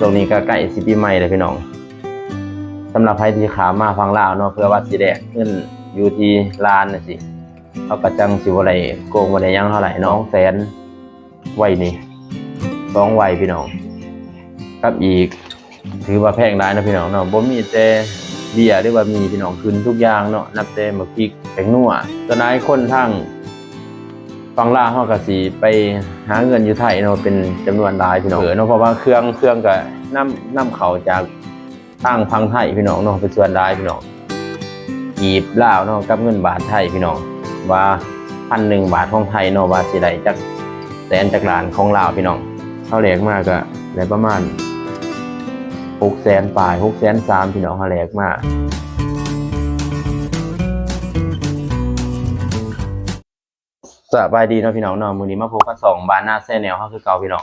ตรงนี้ก็ใกล้สิปีใหม่เลยพี่น้องสำหรับใครที่ขามาฟังลาวเนาะเพื่อว่าสิแดกขึ้นอยู่ที่ลานน่ะสิเขาก็จังสิบ่ได้โกงบ่ได้ยังเท่าไหร่น้องแสนไว้นี่2ไว้พี่น้องครับอีกถือว่าแพงได้นะพี่น้องเนาะบ่มีแต่เบียร์หรือว่ามีพี่น้องขึ้นทุกอย่างเนาะนับแต่หมึกพริกแป้งนัวตอนนั้นคนทางฟังลาวเฮาก็สิไปหาเงินอยู่ไทยเนาะเป็นจำนวนหลายพี่น้องเนาะเพราะว่าเครื่องก็นำเข้าจากทางพังไทยพี่น้องเนาะเป็นส่วนหลายพี่น้องกีบลาวเนาะกับเงินบาทไทยพี่น้องว่า1,000 บาทของไทยเนาะว่าสิได้จักแสนจักล้านของลาวพี่น้องเท่าแรกมาก็ได้ประมาณ600,000 ปลาย603,000พี่น้องเท่าแรกมาสบายดีเนาะพี่น้องเนาะมื้อนี้มาพบกับ2บ้านหน้าแซ่แนวเฮาคือเก่าพี่น้อง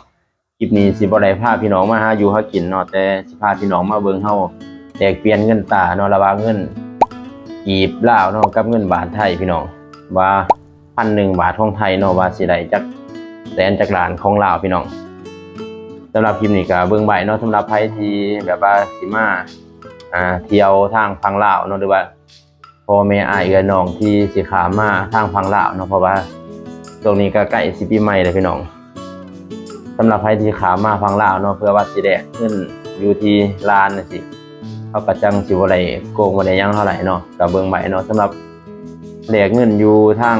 คลิปนี้สิบ่ได้พาพี่น้องมาหาอยู่หากินเนาะแต่สิพาพี่น้องมาเบิ่งเฮาแลกเปลี่ยนเงินตราเนาะระหว่างเงินกีบลาวเนาะกับเงินบาทไทยพี่น้องว่า1,000 บาทของไทยเนาะว่าสิได้จักแสนจักล้านของลาวพี่น้องสำหรับคลิปนี้ก็เบิ่งไว้เนาะสำหรับใครที่แบบว่าสิมาเที่ยวทางฝั่งลาวเนาะหรือว่าพ่อแม่อ้ายเอื้อน้องที่สิข้ามมาทางฝั่งลาวเนาะเพราะว่าตรงนี้ก็ใกล้สิปีใหม่เลยพี่น้องสำหรับใครที่ขามาฟังลาวเนาะเพื่อว่าสิแดกขึ้นอยู่ที่ลานน่ะสิเขาก็จังสิบ่ได้โกงบ่ได้ยังเท่าไหร่เนาะก็เบิ่งไว้เนาะสำหรับแดกเงินอยู่ทาง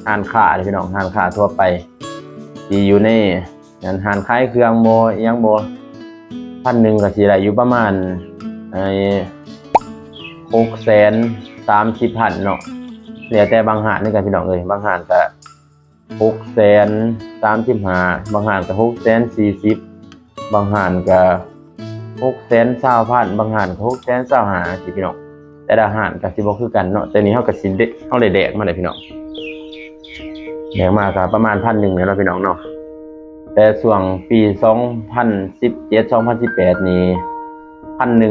ร้านค้าพี่น้องร้านค้าทั่วไปที่อยู่ในร้านขายเครื่องโมยังบ่1,000ก็สิได้อยู่ประมาณ630,000เนาะแล้วแต่บางห้างนี่ก็พี่น้องเอ้ยบางห้างก็635,000บางห้างก็640,000บางห้างก็620,000บางห้างก็625,000สิพี่น้องแต่ละห้างก็สิบ่คือกันเนาะแต่นี้เฮาก็สิเฮาได้แดกมาได้พี่น้องแดกมาก็ประมาณ1,000เนี่ยเนาะพี่น้องเนาะแต่ช่วงปี2017 2018นี่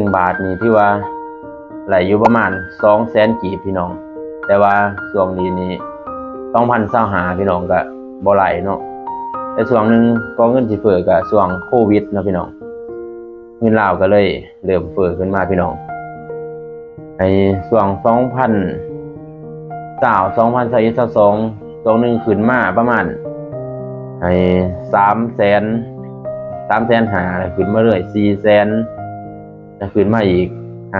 1,000 บาทนี่ที่ว่าไหลอยู่ประมาณ200,000กีบพี่น้องแต่ว่าช่วงนี้นี่2025พี่น้องก็บ่ไหลเนาะแต่ช่วงนึงก็เงินสิเฟ้อก็ช่วงโควิดเนาะพี่น้องเงินลาวก็เลยเริ่มเฟ้อขึ้นมาพี่น้องในช่วง2022ช่วงนึงขึ้นมาประมาณ300,000ขึ้นมาเรื่อย400,000จะขึ้นมาอีก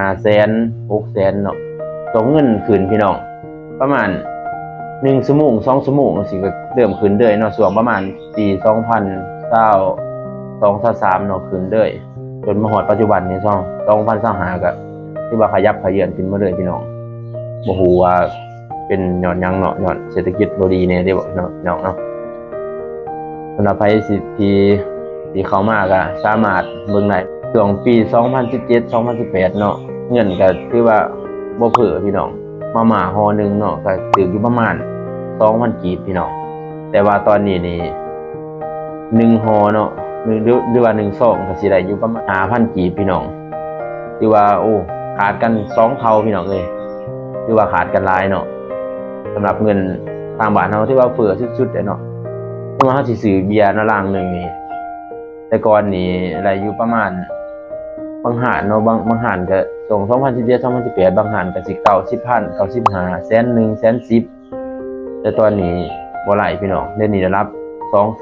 500,000 600,000เนาะตัวเงินขึ้นพี่น้องประมาณ1 ชั่วโมง2 ชั่วโมงสิก็เริ่มขึ้นเรื่อยเนาะช่วงประมาณปี2022-23เนาะขึ้นเรื่อยจนมาฮอดปัจจุบันนี้2025ก็ที่ว่าขยับเขยื้อนขึ้นมาเรื่อยพี่น้องบ่ฮู้ว่าเป็นย้อนหยังเนาะย้อนเศรษฐกิจบ่ดีแน่เด้บ่เนาะสำหรับใครที่เข้ามาก็สามารถเบิ่งได้ช่วงปี2017-2018เนาะเงินก็คือว่าบ่เพ้อพี่น้องมาห่อนึงเนาะก็ตึกอยู่ประมาณ2,000 กีบพี่น้องแต่ว่าตอนนี้นี่1ห่อเนาะหรือว่า1ซองก็สิได้อยู่ประมาณ 5,000 กีบพี่น้องที่ว่าโอ้ขาดกัน2เท่าพี่น้องเอ้ยที่ว่าขาดกันหลายเนาะสำหรับเงินทางบ้านเฮาที่ว่าเฟ้อสุดๆเนาะที่ว่าเฮาสิซื้อเบียร์ลังนึงนี่แต่ก่อนนี่ได้อยู่ประมาณบางห้างเนาะบางห้างก็ส่ง2017-2018บางห้างก็สิ90,000 95,000 100,000 110,000แต่ตอนนี้บ่ไหลพี่น้องเดี๋ยวนี้ได้รับ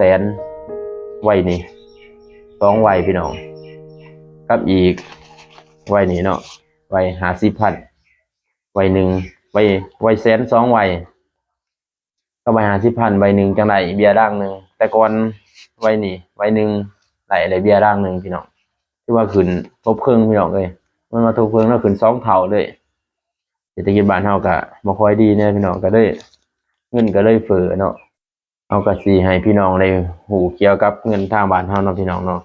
200,000ไว้นี่2ไว้พี่น้องกับอีกไว้นี่เนาะไว้50,000ไว้1ไว้102,000ไว้ก็ไว้50,000ไว้1จังได๋เบียร์ดังนึงแต่ก่อนไว้นี่ไว้1ได้เบียร์ดังนึงพี่น้องที่ว่าขึ้นทบครึ่งพี่น้องเอ้ยมันมาทบครึ่งแล้วขึ้น2เท่าเลยเศรษฐกิจบ้านเฮาก็บ่ค่อยดีแน่พี่น้องก็เลยเงินก็เลยเฟ้อเนาะเอาก็สิให้พี่น้องได้ฮู้เกี่ยวกับเงินทางบ้านเฮาเนาะพี่น้องเนาะ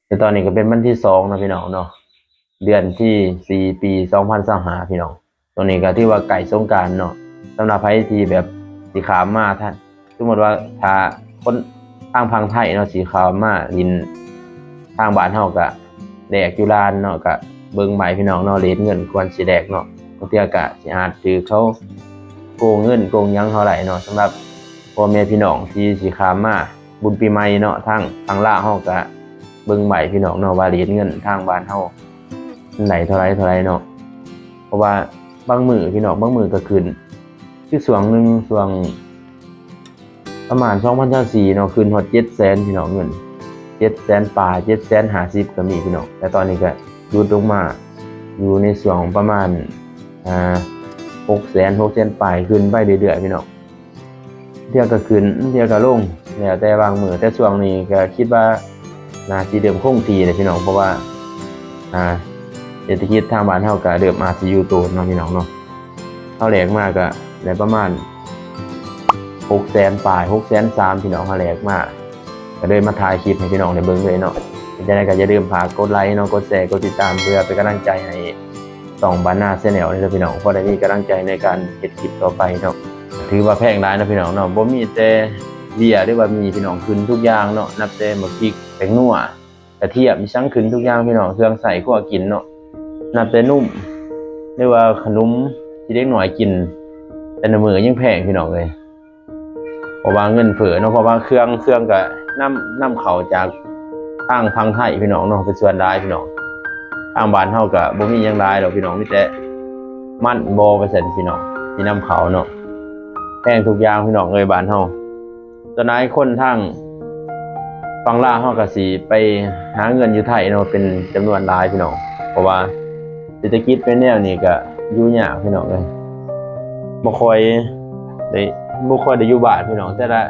แต่ตอนนี้ก็เป็นวันที่2เนาะพี่น้องเนาะเดือนที่4ปี2025พี่น้องตรงนี้ก็ที่ว่าใกล้สงกรานต์เนาะสำหรับใครที่แบบสิข้ามมาท่านสมมุติว่าถ้าคนทางพังไทยเนาะสิข้ามมาลินทางบ้านเฮาก็แดกอยู่ลานเนาะก็เบิ่งใหม่พี่น้องเนาะเรทเงินควรสิแดกเนาะบางเทื่อก็สิอาจถือเขาโกงเงินโกงหยังเท่าไหร่เนาะสำหรับพ่อแม่พี่น้องที่สิข้ามมาบุญปีใหม่เนาะทางลาวเฮาก็ เบิ่งใหม่พี่น้องเนาะว่าเหรียญเงินทางบ้านเฮาไหนเท่าไรเนาะเพราะว่าบางมื้อพี่น้องบางมื้อก็ขึ้นคือช่วงนึงช่วงประมาณ2024เนาะขึ้นฮอด700,000พี่น้องเงิน700,000ปลาย750,000ก็มีพี่น้องแต่ตอนนี้ก็หยุดลงมาอยู่ในช่วงประมาณ600,000ปลายขึ้นไปเรื่อยๆพี่น้องเที่ยวก็ขึ้นเที่ยวก็ลงแล้วแต่บางมื้อแต่ช่วงนี้ก็คิดว่าน่าสิเดิมคงที่เลยพี่น้องเพราะว่าเศรษฐกิจทางบ้านเฮาก็เริ่มอาจสิอยู่โตเนาะพี่น้องเนาะเฮาแลกมาก็ได้ประมาณ600,000ปลาย603,000พี่น้องเฮาแลกมาก็เลยมาถ่ายคลิปให้พี่น้องได้เบิ่งเลยเนาะจังได๋ก็อย่าลืมฝากกดไลค์เนาะกดแชร์กดติดตามเพื่อเป็นกำลังใจให้ช่องบ้านนาแชนแนลนี่เด้อพี่น้องเพราะได้มีกำลังใจในการเฮ็ดคลิปต่อไปเนาะถือว่าแพงหลายนะพี่น้องเนาะบ่มีแต่เบี้ยหรือว่ามีพี่น้องขึ้นทุกอย่างเนาะนับแต่หมึกพริกแป้งนัวกระเทียมมีชั้งขึ้นทุกอย่างพี่น้องเครื่องใส่คั่วกินเนาะนับแต่นุ่มหรือว่าขนมที่เด็กน้อยกินแต่ในมื้อยังแพงพี่น้องเลยเพราะว่าเงินเฟ้อเนาะเพราะว่าเครื่องก็นำเข้าจากทางฝั่งไทยพี่น้องเนาะเป็นส่วนหลายพี่น้องทางบ้านเฮาก็บ่มีหยังหลายดอกพี่น้องมีแต่มันบ่ไปใส่พี่น้องที่นำเข้าเนาะแพงทุกอย่างพี่น้องเอ้ยบ้านเฮาตอนนั้นคนทางฝั่งลาวเฮาก็สิไปหาเงินอยู่ไทยเนาะเป็นจำนวนหลายพี่น้องเพราะว่าเศรษฐกิจเป็นแนวนี้ก็อยู่ยากพี่น้องเอ้ยบ่ค่อยได้อยู่บ้านพี่น้องแต่ละ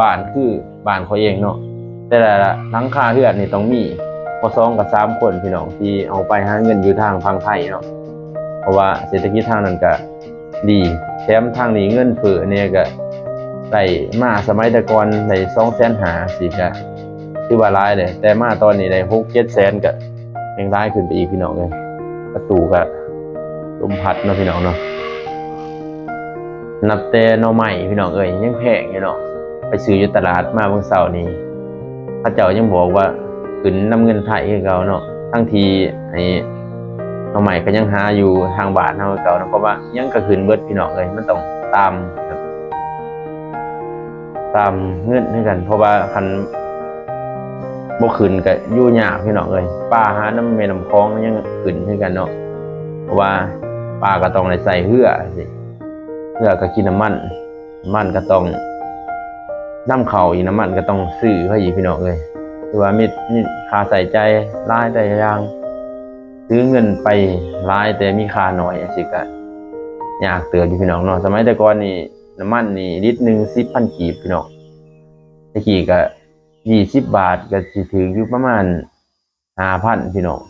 บ้านคือบ้านเขาเองเนาะแต่ละหลังคาเรือนนี่ต้องมีพอ2กับ3คนพี่น้องที่เอาไปหาเงินอยู่ทางฝั่งไทยเนาะเพราะว่าเศรษฐกิจทางนั้นก็ดีแถมทางนี้เงินเฟ้อเนี่ยก็ได้มาสมัยแต่ก่อนได้250,000สิก็คือว่าหลายเลยแต่มาตอนนี้ได้6-700,000ก็ยังหลายขึ้นไปอีกพี่น้องเอ้ยประตูก็ลมพัดเนาะพี่น้องเนาะนับแต่หน่อไม้พี่น้องเอ้ยยังแพงอยู่เนาะไปซื้ออยู่ตลาดมาเมื่อเช้านี้พระเจ้ายังบอกว่าขึ้นน้ำเงินไทยคือเก่าเนาะทั้งทีไอ้หน่อไม้ก็ยังหาอยู่ทางบ้านเฮาคือเก่าเนาะเพราะว่ายังก็ขึ้นเบิดพี่น้องเอ้ยมันต้องตามเงินให้กันเพราะว่าคันบ่ขึ้นก็อยู่ยากพี่น้องเอ้ยป้าหาน้ำแม่น้ำคลองยังขึ้นให้กันเนาะเพราะว่าป้าก็ต้องได้ใส่เหือสิเหือก็กินน้ำมันก็ต้องนำเข้าอีกน้ำมันก็ต้องซื้อให้อีกพี่น้องเอ้ยคือว่ามีค่าใส่ใจหลายแต่อย่างซื้อเงินไปหลายแต่มีค่าน้อยสิก็ยากเตือนพี่น้องเนาะสมัยแต่ก่อนนี่น้ำมันนี่ลิตรนึง 10,000 กีบพี่น้องตะกี้ก็20 บาทก็สิถึงอยู่ประมาณ 5,000 พี่น้อง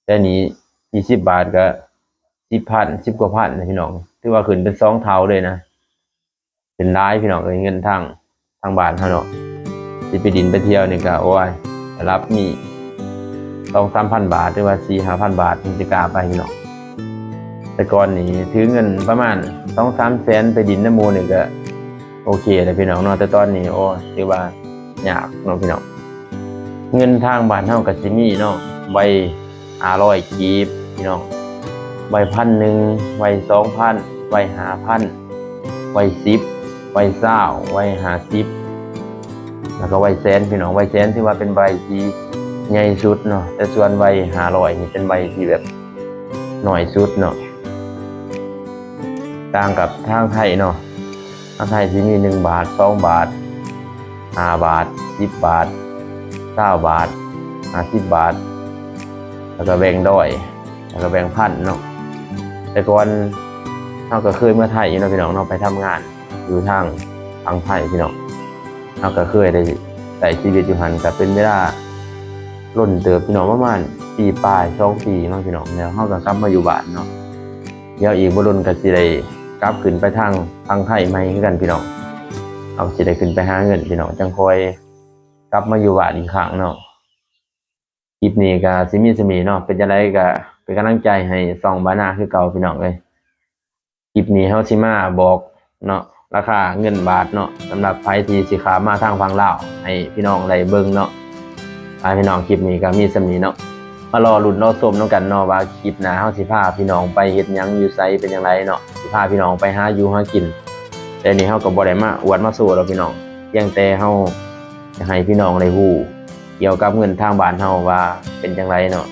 แต่นี้20 บาทก็10,000 10กว่าพันนะพี่น้องถือว่าขึ้นเป็น2เท่าเลยนะเป็นหลายพี่น้องเอ้ยเงินทางบ้านเฮาเนาะสิไปดินไปเที่ยวนี่ก็โอ้ยรับมี 2-3,000 บาทหรือว่า 4-5,000 บาทถึงจะกล้าไปพี่น้องแต่ก่อนนี่ถือเงินประมาณ 2-3 แสนไปดินน้ำมูนี่ก็โอเคเลยพี่น้องเนาะแต่ตอนนี้โอ้ถือว่ายากเนาะพี่น้องเงินทางบ้านเฮาก็สิมีเนาะใบ500กีบพี่น้องใบ1,000ใบ2,000ใบ5,000ใบ10ใบ20ใบ50แล้วก็ใบแสนพี่น้องใบแสนที่ว่าเป็นใบที่ใหญ่สุดเนาะแต่ส่วนใบ500นี่เป็นใบที่แบบน้อยสุดเนาะต่างกับทางไทยเนาะทางไทยสิมี1 บาท2 บาท5 บาท10 บาท9 บาท50 บาทแล้วก็แบ่งด้อยแล้วก็แบ่งพันเนาะแต่ก่อนเฮาก็เคยเมื่อไทยอยู่เนาะพี่น้องเนาะไปทำงานอยู่ทางไทยพี่น้องเฮาก็เคยได้ใช้ชีวิตอยู่หั่นก็เป็นเวลาล้นเติบพี่น้องประมาณปีปลาย2 ปีมั้งพี่น้องแล้วเฮาก็กลับมาอยู่บ้านเนาะเดี๋ยวอีกบ่ล้นก็สิได้กลับขึ้นไปทางไทยใหม่คือกันพี่น้องเอาสิได้ขึ้นไปหาเงินพี่น้องจังค่อยกลับมาอยู่บ้านอีกครั้งเนาะคลิปนี้ก็สิมีสมีเนาะเป็นจังไดก็เป็นกำลังใจให้ช่องบ้านนาคือเก่าพี่น้องเอ้ยคลิปนี้เฮาสิมาบอกเนาะราคาเงินบาทเนาะสำหรับไผที่สิข้ามมาทางฝั่งลาวให้พี่น้องได้เบิ่งเนาะพี่น้องคลิปนี้ก็มีสมีเนาะมารอลุ้นรอชมนำกันเนาะว่าคลิปหน้าเฮาสิพาพี่น้องไปเฮ็ดหยังอยู่ไสเป็นจังไดเนาะสิพาพี่น้องไปหาอยู่หากินแต่นี่เฮาก็บ่ได้มาอวดมาโซ่ดอกพี่น้องเพียงแต่เฮาจะให้พี่น้องได้ฮู้ เกี่ยวกับเงินทางบ้านเฮาว่าเป็นจังไรเนาะ